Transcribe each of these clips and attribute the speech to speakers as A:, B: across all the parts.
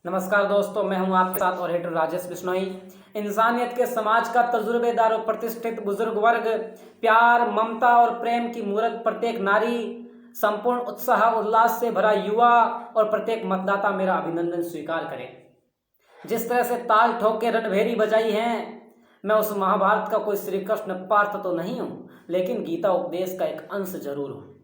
A: नमस्कार दोस्तों, मैं हूं आपके साथ और हेटर राजेश बिश्नोई। इंसानियत के समाज का तजुर्बेदार और प्रतिष्ठित बुजुर्ग वर्ग, प्यार, ममता और प्रेम की मूरत प्रत्येक नारी, संपूर्ण उत्साह उल्लास से भरा युवा और प्रत्येक मतदाता मेरा अभिनंदन स्वीकार करें। जिस तरह से ताल ठोक के रणभेरी बजाई हैं, मैं उस महाभारत का कोई श्री कृष्ण पार्थ तो नहीं हूँ, लेकिन गीता उपदेश का एक अंश जरूर हूँ।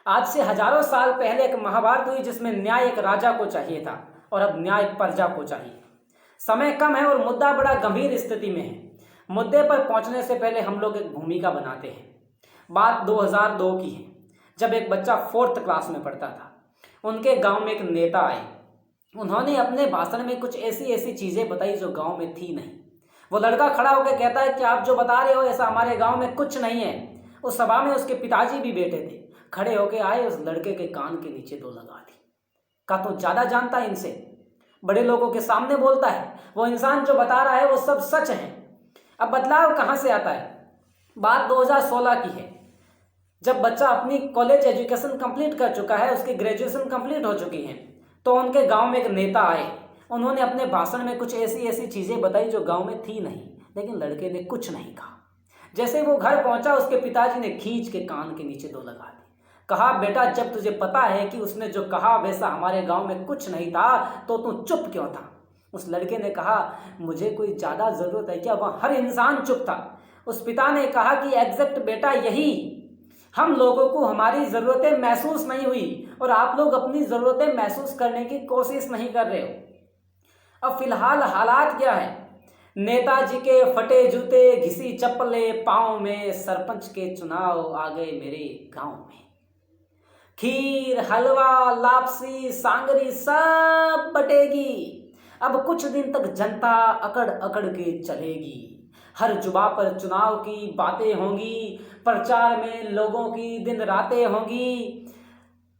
A: आज से हजारों साल पहले एक महाभारत हुई जिसमें न्याय एक राजा को चाहिए था और अब न्याय प्रजा को चाहिए। समय कम है और मुद्दा बड़ा गंभीर स्थिति में है। मुद्दे पर पहुंचने से पहले हम लोग एक भूमिका बनाते हैं। बात 2002 की है, जब एक बच्चा 4th क्लास में पढ़ता था। उनके गांव में एक नेता आए। उन्होंने अपने भाषण में कुछ ऐसी ऐसी चीजें बताई जो गांव में थी नहीं। वो लड़का खड़ा होकर कहता है कि आप जो बता रहे हो ऐसा हमारे गांव में कुछ नहीं है। उस सभा में उसके पिताजी भी बैठे थे। खड़े होके आए, उस लड़के के कान के नीचे 2 लगा दी। का तो ज्यादा जानता है इनसे, बड़े लोगों के सामने बोलता है, वो इंसान जो बता रहा है वो सब सच है। अब बदलाव कहां से आता है? बात 2016 की है, जब बच्चा अपनी कॉलेज एजुकेशन कंप्लीट कर चुका है, उसकी ग्रेजुएशन कंप्लीट हो चुकी है, तो उनके गांव में एक नेता आए। उन्होंने अपने भाषण में कुछ ऐसी ऐसी चीजें बताई जो गांव में थी नहीं, लेकिन लड़के ने कुछ नहीं कहा। जैसे वो घर पहुंचा, उसके पिताजी ने खींच के कान के नीचे 2 लगा दी। कहा, बेटा जब तुझे पता है कि उसने जो कहा वैसा हमारे गांव में कुछ नहीं था, तो तू चुप क्यों था? उस लड़के ने कहा, मुझे कोई ज्यादा जरूरत है क्या? वह हर इंसान चुप था। उस पिता ने कहा कि एग्जैक्ट बेटा यही, हम लोगों को हमारी जरूरतें महसूस नहीं हुई और आप लोग अपनी जरूरतें महसूस करने की कोशिश नहीं कर रहे हो। अब फिलहाल हालात क्या है? नेताजी के फटे जूते, घिसी चप्पलें पांव में, सरपंच के चुनाव आ गए मेरे गांव में। खीर, हलवा, लापसी, सांगरी सब बटेगी। अब कुछ दिन तक जनता अकड़ अकड़ के चलेगी। हर जुबा पर चुनाव की बातें होंगी, प्रचार में लोगों की दिन रातें होंगी।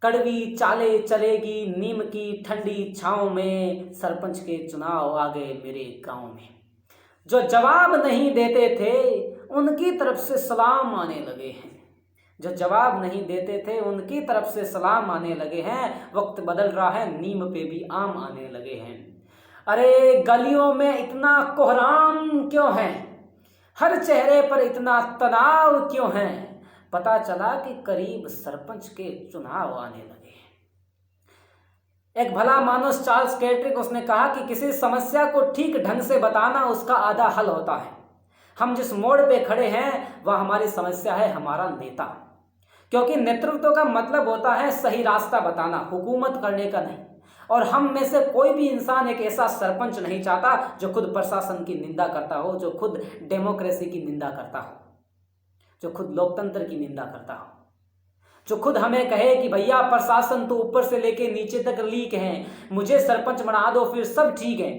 A: कड़वी चाले चलेगी नीम की ठंडी छांव में, सरपंच के चुनाव आ गए मेरे गांव में। जो जवाब नहीं देते थे उनकी तरफ से सलाम आने लगे हैं। जो जवाब नहीं देते थे उनकी तरफ से सलाम आने लगे हैं। वक्त बदल रहा है, नीम पे भी आम आने लगे हैं। अरे गलियों में इतना कोहराम क्यों है? हर चेहरे पर इतना तनाव क्यों है? पता चला कि करीब सरपंच के चुनाव आने लगे हैं। एक भला मानुस चार्ल्स कैट्रिक, उसने कहा कि किसी समस्या को ठीक ढंग से बताना उसका आधा हल होता है। हम जिस मोड़ पे खड़े हैं वह हमारी समस्या है, हमारा नेता। क्योंकि नेतृत्व का मतलब होता है सही रास्ता बताना, हुकूमत करने का नहीं। और हम में से कोई भी इंसान एक ऐसा सरपंच नहीं चाहता जो खुद प्रशासन की निंदा करता हो, जो खुद डेमोक्रेसी की निंदा करता हो, जो खुद लोकतंत्र की निंदा करता हो, जो खुद हमें कहे कि भैया प्रशासन तो ऊपर से लेके नीचे तक लीक है, मुझे सरपंच बना दो फिर सब ठीक है।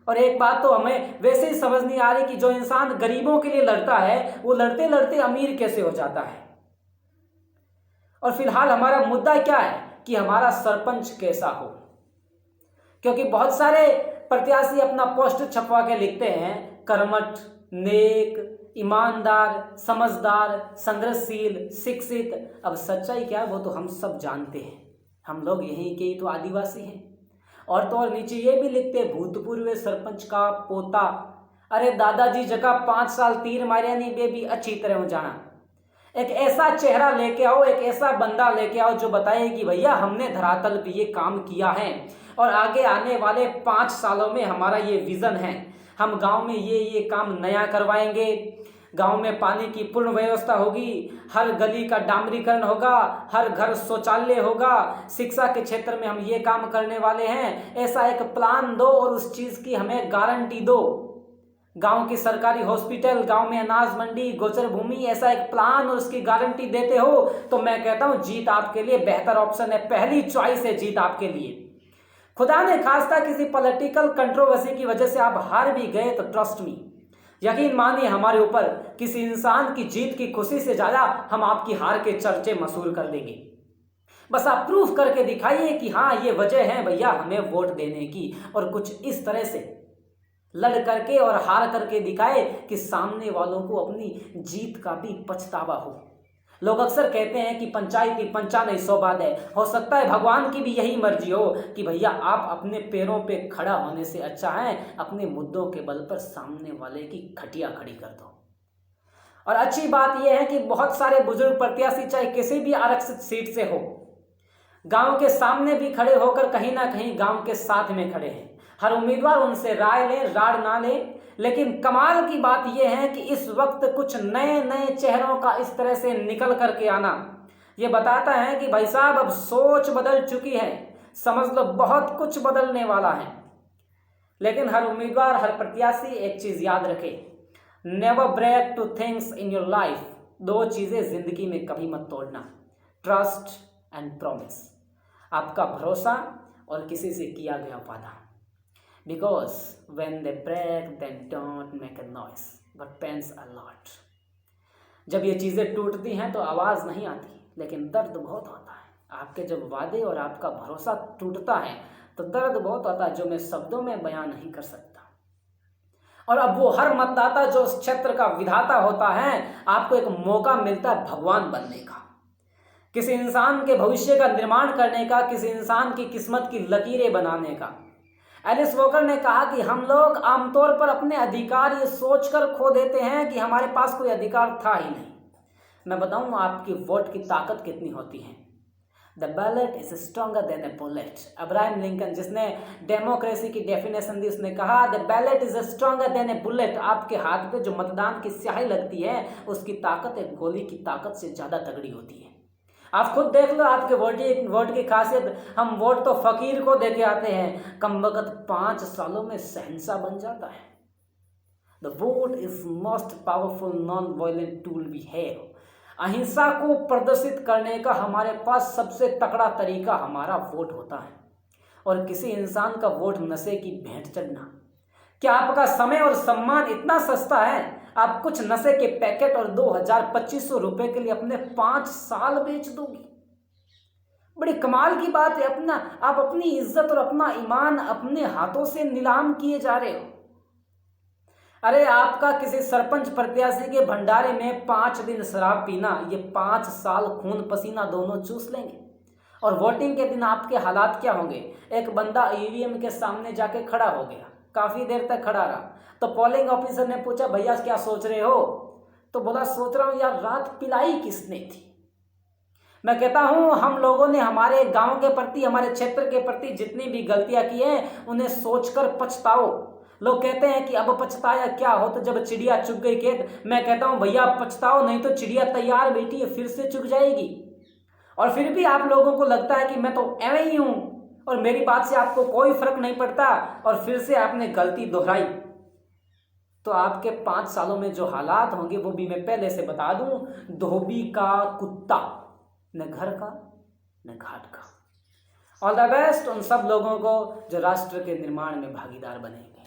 A: और एक बात तो हमें वैसे ही समझ नहीं आ रही कि जो इंसान गरीबों के लिए लड़ता है वो लड़ते लड़ते अमीर कैसे हो जाता है। और फिलहाल हमारा मुद्दा क्या है कि हमारा सरपंच कैसा हो। क्योंकि बहुत सारे प्रत्याशी अपना पोस्ट छपवा के लिखते हैं, कर्मठ, नेक, ईमानदार, समझदार, संघर्षशील, शिक्षित। अब सच्चाई क्या है वो तो हम सब जानते हैं। हम लोग यहीं के ही तो आदिवासी हैं। और तो और नीचे ये भी लिखते, भूतपूर्व सरपंच का पोता। अरे दादाजी जगह 5 साल तीर मारिया नहीं बेबी अच्छी तरह हो जाना। एक ऐसा चेहरा लेके आओ, एक ऐसा बंदा लेके आओ जो बताए कि भैया हमने धरातल पे ये काम किया है और आगे आने वाले 5 सालों में हमारा ये विजन है। हम गांव में ये काम नया करवाएंगे। गांव में पानी की पूर्ण व्यवस्था होगी, हर गली का डामरीकरण होगा, हर घर शौचालय होगा, शिक्षा के क्षेत्र में हम ये काम करने वाले हैं। ऐसा एक प्लान दो और उस चीज की हमें गारंटी दो। गांव की सरकारी हॉस्पिटल, गांव में अनाज मंडी, गोचर भूमि, ऐसा एक प्लान और उसकी गारंटी देते हो तो मैं कहता हूं जीत आपके लिए बेहतर ऑप्शन है, पहली चॉइस है जीत आपके लिए। खुदा ने खास्ता किसी पॉलिटिकल कंट्रोवर्सी की वजह से आप हार भी गए तो ट्रस्ट मी, यकीन मानिए हमारे ऊपर किसी इंसान की जीत की खुशी से ज्यादा हम आपकी हार के चर्चे मशहूर कर देंगे। बस आप प्रूफ करके दिखाइए कि हाँ ये वजह है भैया हमें वोट देने की, और कुछ इस तरह से लड़ करके और हार करके दिखाए कि सामने वालों को अपनी जीत का भी पछतावा हो। लोग अक्सर कहते हैं कि पंचायती पंचा नहीं सौभाद है। हो सकता है भगवान की भी यही मर्जी हो कि भैया आप अपने पैरों पे खड़ा होने से अच्छा है अपने मुद्दों के बल पर सामने वाले की खटिया खड़ी कर दो। और अच्छी बात यह है कि बहुत सारे बुजुर्ग प्रत्याशी चाहे किसी भी आरक्षित सीट से हो, गांव के सामने भी खड़े होकर कहीं ना कहीं गांव के साथ में खड़े हैं। हर उम्मीदवार उनसे राय ले, राड़ ना ले, लेकिन कमाल की बात यह है कि इस वक्त कुछ नए नए चेहरों का इस तरह से निकल करके आना ये बताता है कि भाई साहब अब सोच बदल चुकी है, समझ लो बहुत कुछ बदलने वाला है। लेकिन हर उम्मीदवार, हर प्रत्याशी एक चीज याद रखे, never break two things in your life. दो चीजें जिंदगी में कभी मत तोड़ना, ट्रस्ट एंड प्रॉमिस, आपका भरोसा और किसी से किया गया वादा। Because when they break, then don't make a noise, but pains a lot. जब ये चीज़ें टूटती हैं तो आवाज़ नहीं आती, लेकिन दर्द बहुत होता है। आपके जब वादे और आपका भरोसा टूटता है तो दर्द बहुत होता है जो मैं शब्दों में बयान नहीं कर सकता। और अब वो हर मतदाता जो उस क्षेत्र का विधाता होता है, आपको एक मौका मिलता है भगवान बनने का, किसी इंसान के भविष्य का निर्माण करने का, किसी इंसान की किस्मत की लकीरें बनाने का। एलिस वॉकर ने कहा कि हम लोग आमतौर पर अपने अधिकार ये सोचकर खो देते हैं कि हमारे पास कोई अधिकार था ही नहीं। मैं बताऊं आपकी वोट की ताकत कितनी होती है। The ballot is stronger than A bullet. Abraham Lincoln जिसने डेमोक्रेसी की डेफिनेशन दी, उसने कहा the ballot is stronger than A bullet. आपके हाथ पे जो मतदान की स्याही लगती है उसकी ताकत एक गोली की ताकत से ज़्यादा तगड़ी होती है। आप खुद देख लो आपके वोट की खासियत। हम वोट तो फकीर को दे के आते हैं, कमबख्त 5 सालों में शहंशाह बन जाता है। The vote is most powerful non violent tool we have. अहिंसा को प्रदर्शित करने का हमारे पास सबसे तगड़ा तरीका हमारा वोट होता है। और किसी इंसान का वोट नशे की भेंट चढ़ना। क्या आपका समय और सम्मान इतना सस्ता है आप कुछ नशे के पैकेट और 2000-2500 रुपए के लिए अपने 5 साल बेच दोगे? बड़ी कमाल की बात है। आप अपनी इज्जत और अपना ईमान अपने हाथों से नीलाम किए जा रहे हो। अरे आपका किसी सरपंच प्रत्याशी के भंडारे में 5 दिन शराब पीना, ये 5 साल खून पसीना दोनों चूस लेंगे। और वोटिंग के दिन आपके हालात क्या होंगे? एक बंदा ईवीएम के सामने जाके खड़ा हो गया, काफी देर तक खड़ा रहा, तो पोलिंग ऑफिसर ने पूछा भैया क्या सोच रहे हो? तो बोला सोच रहा हूं यार रात पिलाई किसने थी। मैं कहता हूं हम लोगों ने हमारे गांव के प्रति, हमारे क्षेत्र के प्रति जितनी भी गलतियां की हैं उन्हें सोचकर पछताओ। लोग कहते हैं कि अब पछताया क्या हो तो जब चिड़िया चुग गई खेत। मैं कहता हूं भैया पछताओ, नहीं तो चिड़िया तैयार बैठी है फिर से चुग जाएगी। और फिर भी आप लोगों को लगता है कि मैं तो एवं ही हूं और मेरी बात से आपको कोई फर्क नहीं पड़ता और फिर से आपने गलती दोहराई। तो आपके 5 सालों में जो हालात होंगे वो भी मैं पहले से बता दूं, धोबी का कुत्ता, न घर का न घाट का। ऑल द बेस्ट उन सब लोगों को जो राष्ट्र के निर्माण में भागीदार बनेंगे।